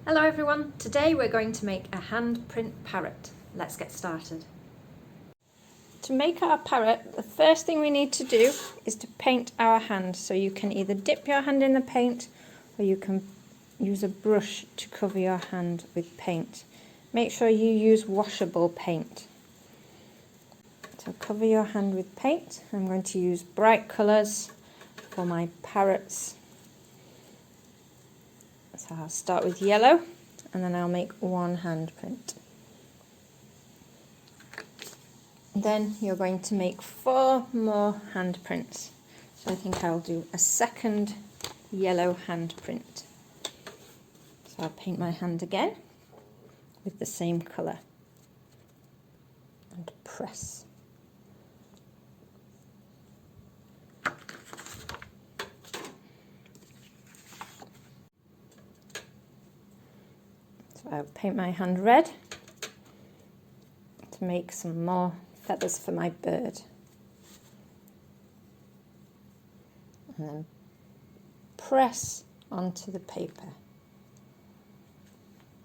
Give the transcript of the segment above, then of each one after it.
Hello everyone, today we're going to make a handprint parrot. Let's get started. To make our parrot, the first thing we need to do is to paint our hand. So you can either dip your hand in the paint or you can use a brush to cover your hand with paint. Make sure you use washable paint. So cover your hand with paint. I'm going to use bright colours for my parrots. So I'll start with yellow and then I'll make one handprint. Then you're going to make 4 more handprints. So I think I'll do a second yellow handprint. So I'll paint my hand again with the same colour and press. So I'll paint my hand red to make some more feathers for my bird. And then press onto the paper.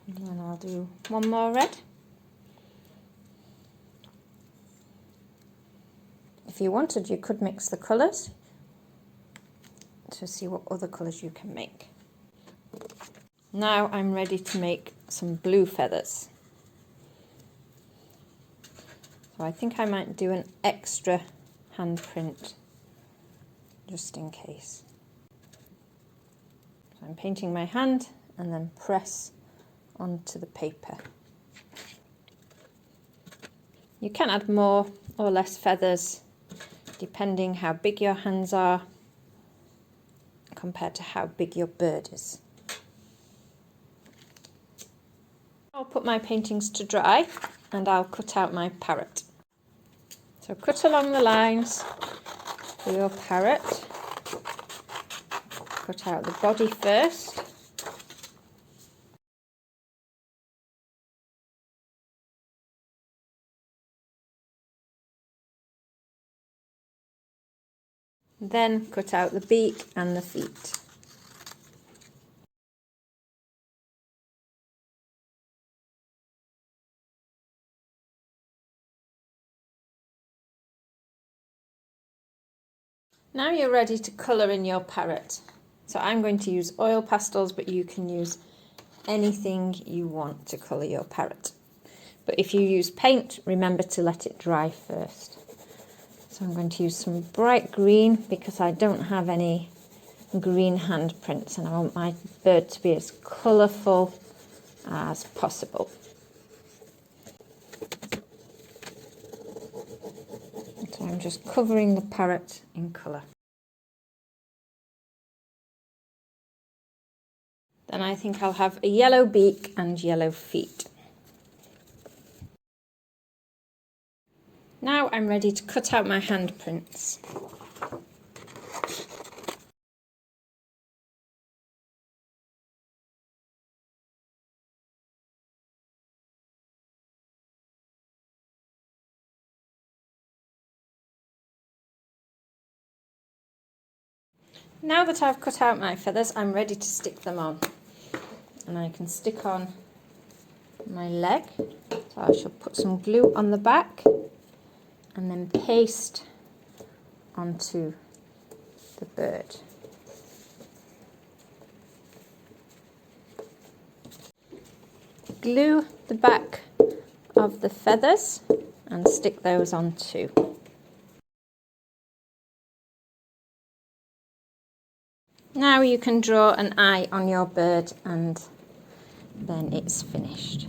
And then I'll do one more red. If you wanted, you could mix the colours to see what other colours you can make. Now I'm ready to make some blue feathers. So I think I might do an extra handprint just in case. So I'm painting my hand and then press onto the paper. You can add more or less feathers depending how big your hands are compared to how big your bird is. I'll put my paintings to dry and I'll cut out my parrot. So cut along the lines for your parrot. Cut out the body first. Then cut out the beak and the feet. Now you're ready to colour in your parrot. So I'm going to use oil pastels, but you can use anything you want to colour your parrot. But if you use paint, remember to let it dry first. So I'm going to use some bright green because I don't have any green handprints and I want my bird to be as colourful as possible. So I'm just covering the parrot in colour. Then I think I'll have a yellow beak and yellow feet. Now I'm ready to cut out my handprints. Now that I've cut out my feathers, I'm ready to stick them on. And I can stick on my leg. So I shall put some glue on the back and then paste onto the bird. Glue the back of the feathers and stick those on too. Now you can draw an eye on your bird and then it's finished.